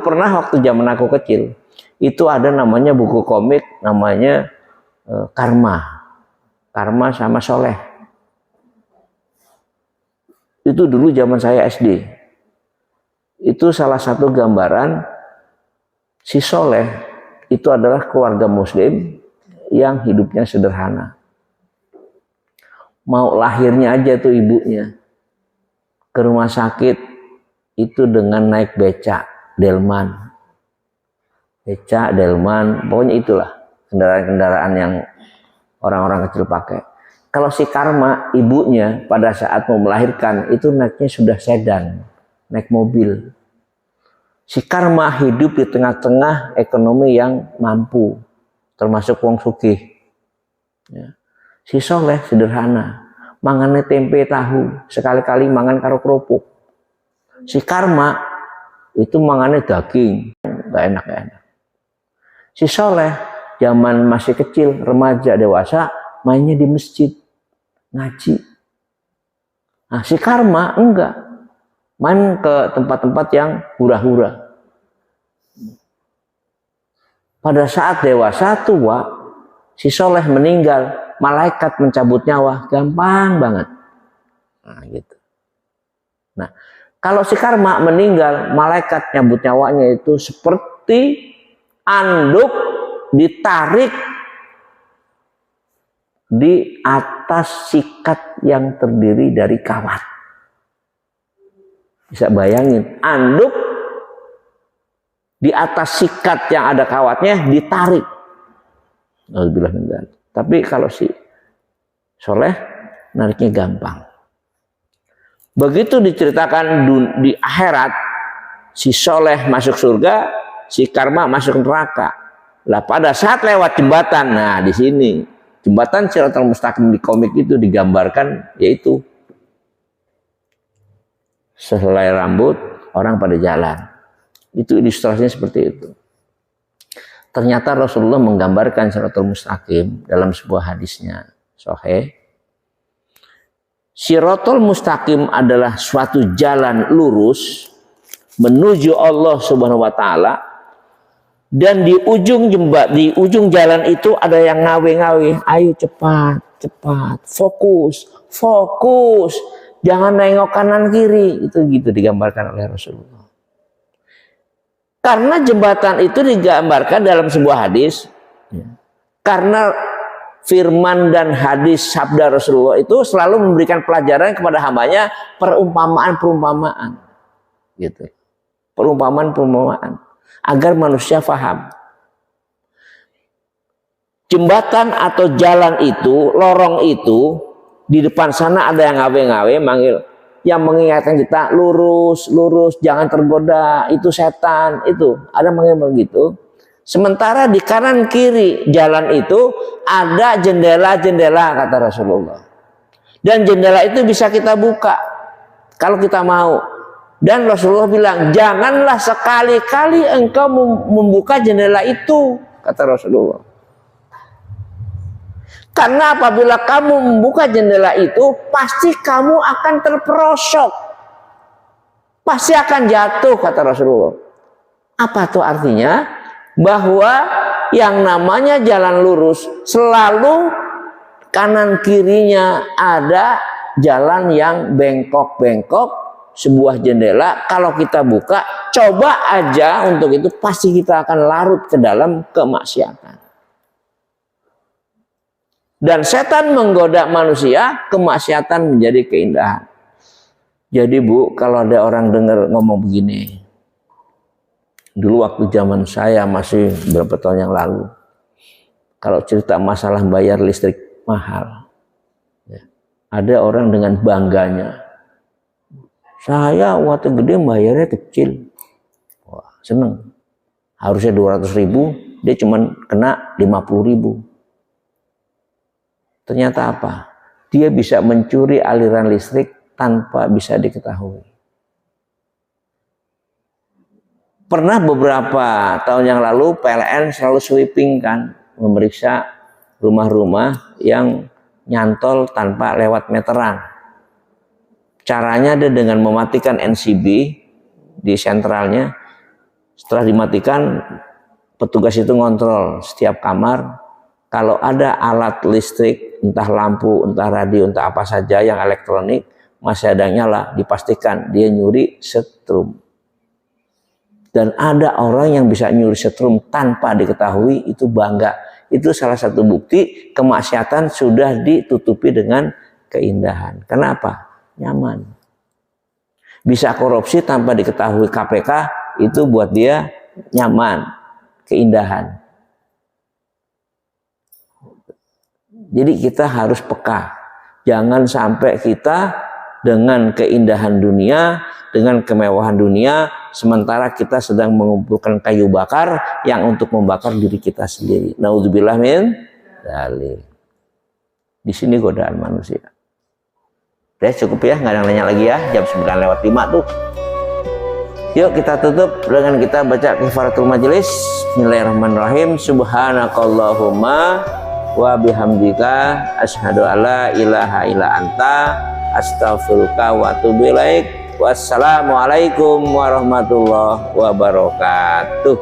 pernah waktu zaman aku kecil, itu ada namanya buku komik namanya Karma sama Soleh. Itu dulu zaman saya SD. Itu salah satu gambaran si Soleh itu adalah keluarga muslim yang hidupnya sederhana. Mau lahirnya aja tuh ibunya ke rumah sakit itu dengan naik becak, delman. Becak, delman, pokoknya itulah kendaraan-kendaraan yang orang-orang kecil pakai. Kalau si Karma, ibunya pada saat mau melahirkan itu naiknya sudah sedan, naik mobil. Si Karma hidup di tengah-tengah ekonomi yang mampu, termasuk wong sugih. Ya. Si Soleh sederhana, mangannya tempe tahu, sekali-kali mangan karo kerupuk. Si Karma itu mangannya daging, gak enak. Si Soleh zaman masih kecil, remaja, dewasa, mainnya di masjid, ngaji. Nah si Karma enggak, main ke tempat-tempat yang hura-hura. Pada saat dewasa tua, si Soleh meninggal, malaikat mencabut nyawa, gampang banget. Nah gitu. Nah kalau si Karma meninggal, malaikat nyabut nyawanya itu seperti anduk ditarik di atas sikat yang terdiri dari kawat. Bisa bayangin, anduk di atas sikat yang ada kawatnya ditarik. Alhamdulillah. Tapi kalau si Soleh nariknya gampang. Begitu diceritakan di akhirat, si Soleh masuk surga, si Karma masuk neraka. Lah pada saat lewat jembatan, nah di sini jembatan Shiratal Mustaqim di komik itu digambarkan yaitu sehelai rambut orang pada jalan. Itu ilustrasinya seperti itu. Ternyata Rasulullah menggambarkan Shiratal Mustaqim dalam sebuah hadisnya sahih. Shiratal Mustaqim adalah suatu jalan lurus menuju Allah Subhanahu wa taala, dan di ujung jalan itu ada yang ngawe-ngawe, ayo cepat, fokus, jangan nengok kanan kiri. Itu gitu digambarkan oleh Rasulullah. Karena jembatan itu digambarkan dalam sebuah hadis, karena firman dan hadis sabda Rasulullah itu selalu memberikan pelajaran kepada hambanya, perumpamaan gitu. Perumpamaan agar manusia paham. Jembatan atau jalan itu, lorong itu, di depan sana ada yang ngawe-ngawe manggil, yang mengingatkan kita lurus, jangan tergoda, itu setan, itu ada manggil begitu. Sementara di kanan kiri jalan itu ada jendela-jendela kata Rasulullah. Dan jendela itu bisa kita buka kalau kita mau. Dan Rasulullah bilang, janganlah sekali-kali engkau membuka jendela itu, kata Rasulullah. Karena apabila kamu membuka jendela itu, pasti kamu akan terperosok. Pasti akan jatuh, kata Rasulullah. Apa itu artinya? Bahwa yang namanya jalan lurus selalu kanan kirinya ada jalan yang bengkok-bengkok, sebuah jendela. Kalau kita buka, coba aja untuk itu, pasti kita akan larut ke dalam kemaksiatan. Dan setan menggoda manusia, kemaksiatan menjadi keindahan. Jadi Bu, kalau ada orang dengar ngomong begini, dulu waktu zaman saya masih berapa tahun yang lalu, kalau cerita masalah bayar listrik mahal, ya, ada orang dengan bangganya, saya waktu gede bayarnya kecil, wah seneng, harusnya 200.000, dia cuma kena 50.000. Ternyata apa? Dia bisa mencuri aliran listrik tanpa bisa diketahui. Pernah beberapa tahun yang lalu PLN selalu sweeping kan, memeriksa rumah-rumah yang nyantol tanpa lewat meteran. Caranya ada dengan mematikan NCB di sentralnya, Setelah dimatikan, petugas itu ngontrol setiap kamar. Kalau ada alat listrik, entah lampu, entah radio, entah apa saja yang elektronik, masih ada nyala, dipastikan dia nyuri setrum. Dan ada orang yang bisa nyuri setrum tanpa diketahui, itu bangga. Itu salah satu bukti kemaksiatan sudah ditutupi dengan keindahan. Kenapa? Nyaman. Bisa korupsi tanpa diketahui KPK, itu buat dia nyaman, keindahan. Jadi kita harus peka. Jangan sampai kita dengan keindahan dunia, dengan kemewahan dunia, sementara kita sedang mengumpulkan kayu bakar yang untuk membakar diri kita sendiri. Naudzubillah min dzalik. Di sini godaan manusia. Udah cukup ya, nggak ada yang nanya lagi ya. Jam 9:05 tuh. Yuk kita tutup dengan kita baca kifaratul majelis. Bismillahirrahmanirrahim. Subhanakallahumma wa bihamdika asyhadu alla ilaha illa anta astaghfiruka wa atubu ilaik. Wassalamualaikum warahmatullahi wabarakatuh.